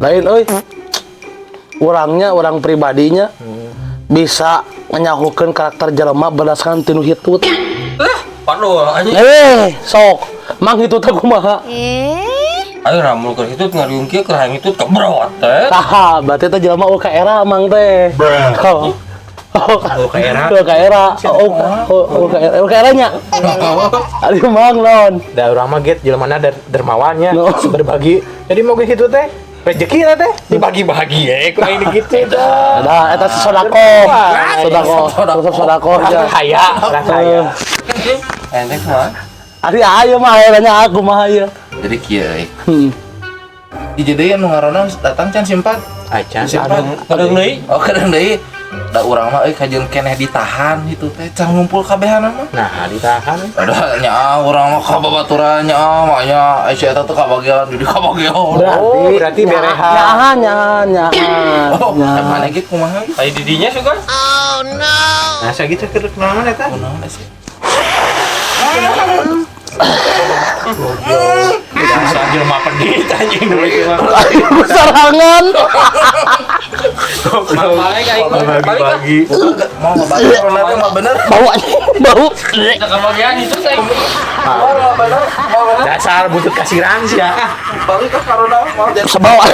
Lain euy. Orang pribadinya bisa menyahukeun karakter jelema berdasarkan tinu hitut. Paduh anjing. Sok. Mang hitut teh kumaha? Ayo ramul keur hitut ngariung kieu keur hayang hitut kebrot teh. Tah, berarti teh jelema ka era mang teh. Ka era. Ka era. Ka eranya. Ari mang lawan. Da urang mah get jelemana dermawannya No. berbagi. Jadi mau gitu teh rezeki lah teh dibagi-bagi kurang ini gitu dah. Ada eta sodako aja. Kaya, kaya. Ente kumaha? Ari ayo mah nanya aku mah aya. Jadi kieu jadi anu ngaranna datang can simpat Acan. Kadang deui. oh kadang deui da urang mah kajian keneh ditahan itu teh can ngumpul kabehanna mah Nah, ditahan. ada nya urang mah kababaturan nya makanya Aisyah eta teh kabagian di kabagian Berarti bereha. Nyahan. oh mana gitu kumaha Ai didinya suka. Nah, sagitu keur kunaon eta? kunaon sih Bisa jelema pedit anjing duit mah. Sarangan. Balik aing Bagi-bagi. mau ngebagi corona teh mah bener Bau. Kita kebagian itu saya. mau bener Dasar butut kasirang sih ya. balik ke corona mau jadi Sebawa.